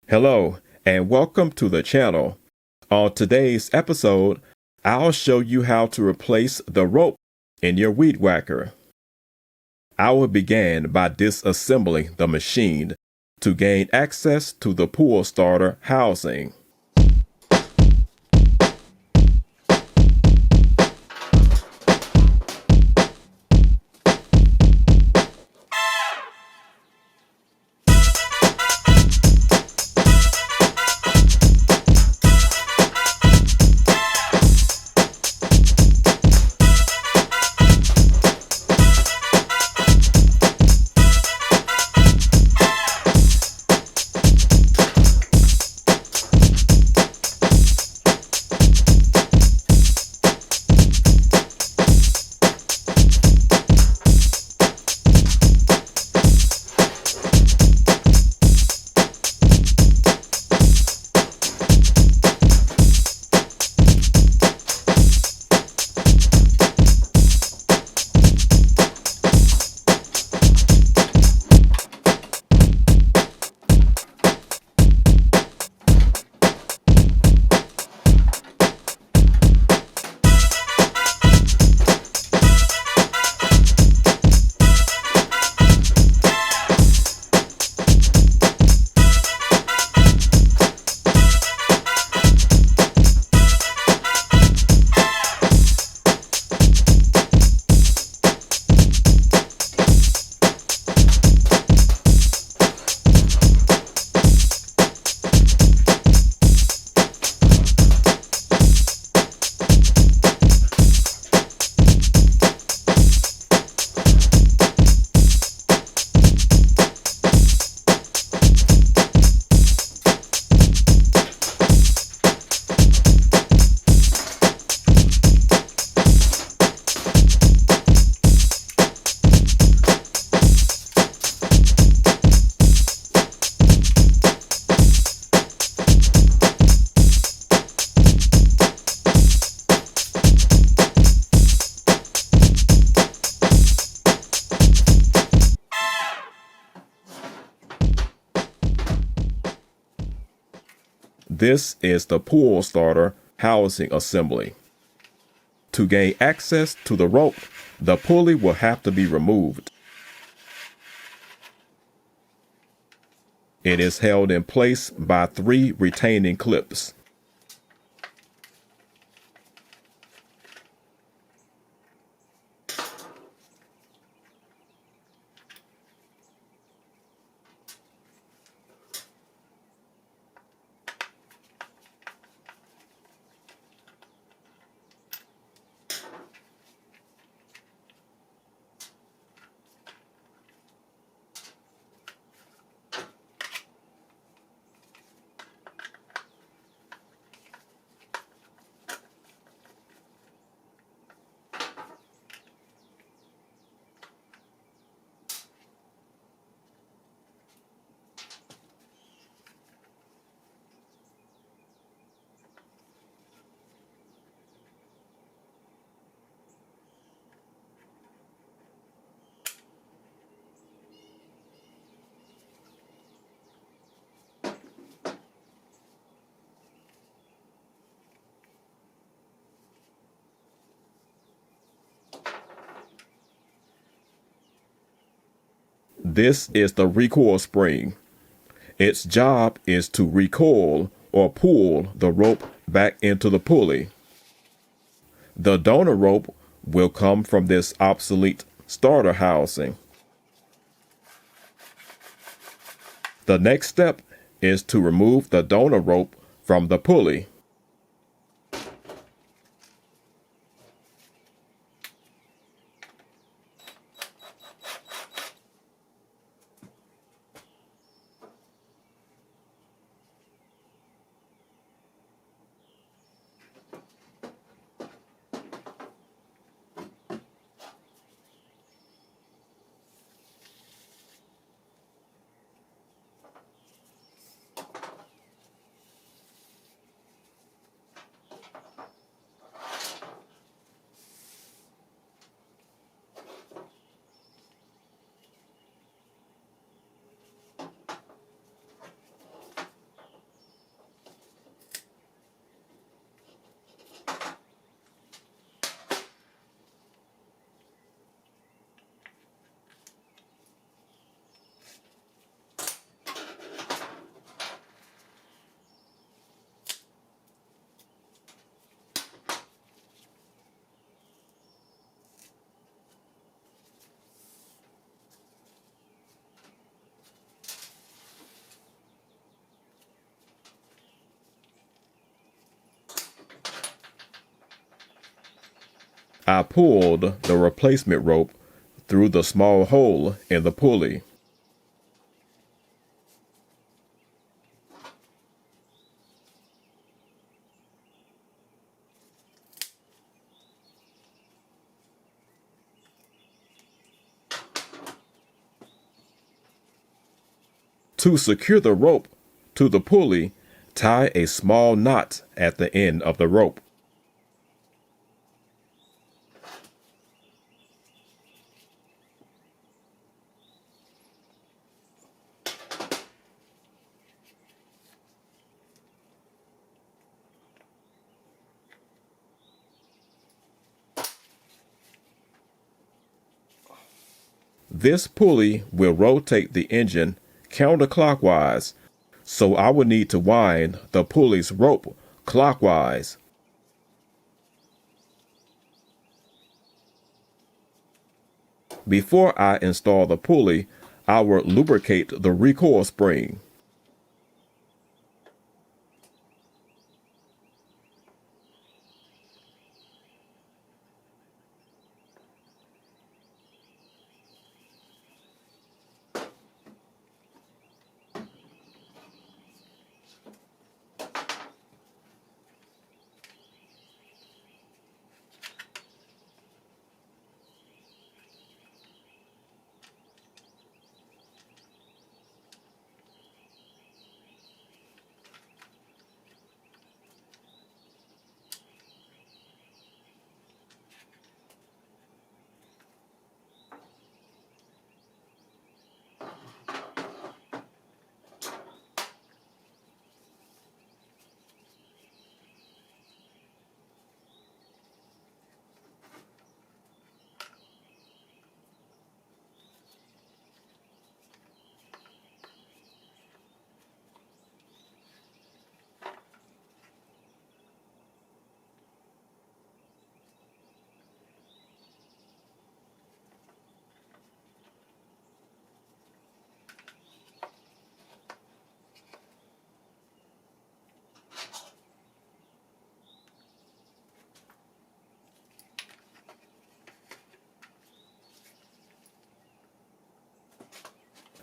Hello, and welcome to the channel. On today's episode, I'll show you how to replace the rope in your weed whacker. I will begin by disassembling the machine to gain access to the pull starter housing. This is the pull starter housing assembly. To gain access to the rope, the pulley will have to be removed. It is held in place by 3 retaining clips. This is the recoil spring. Its job is to recoil or pull the rope back into the pulley. The donor rope will come from this obsolete starter housing. The next step is to remove the donor rope from the pulley. I pulled the replacement rope through the small hole in the pulley. To secure the rope to the pulley, tie a small knot at the end of the rope. This pulley will rotate the engine counterclockwise, so I will need to wind the pulley's rope clockwise. Before I install the pulley, I will lubricate the recoil spring.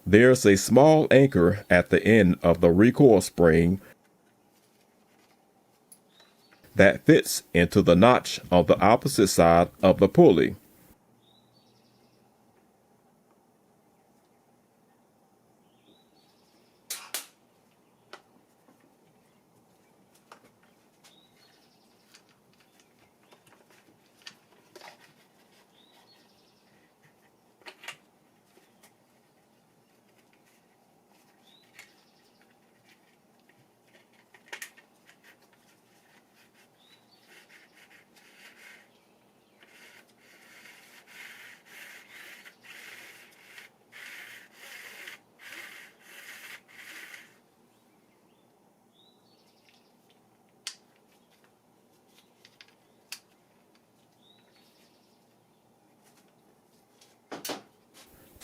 There's a small anchor at the end of the recoil spring that fits into the notch on the opposite side of the pulley.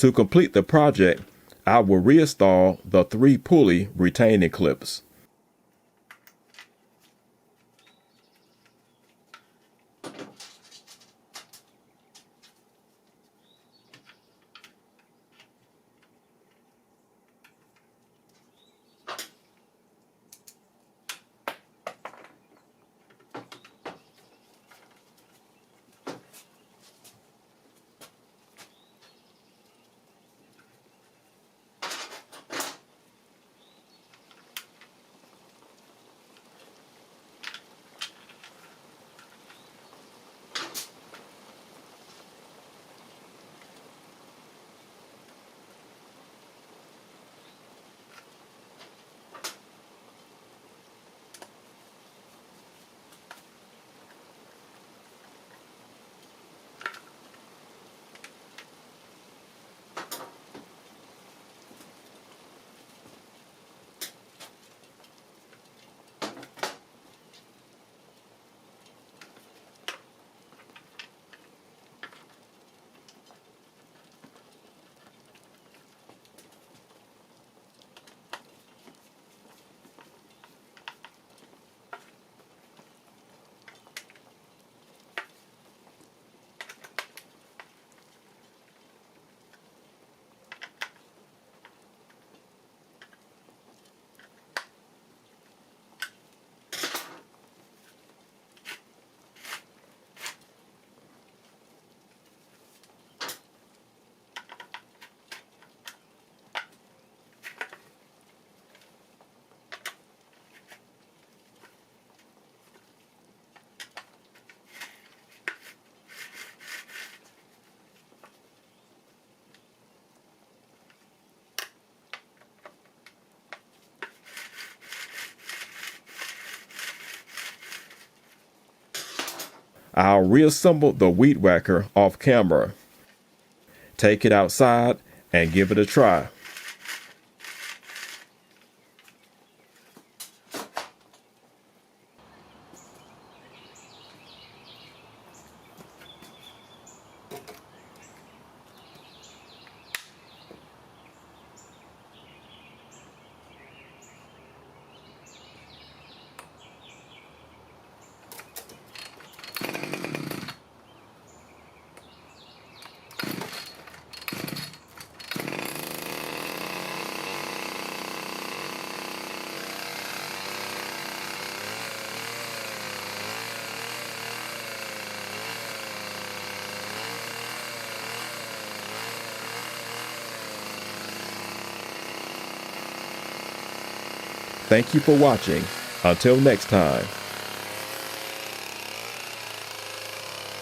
To complete the project, I will reinstall the 3 pulley retaining clips. I'll reassemble the weed whacker off camera. Take it outside and give it a try. Thank you for watching. Until next time.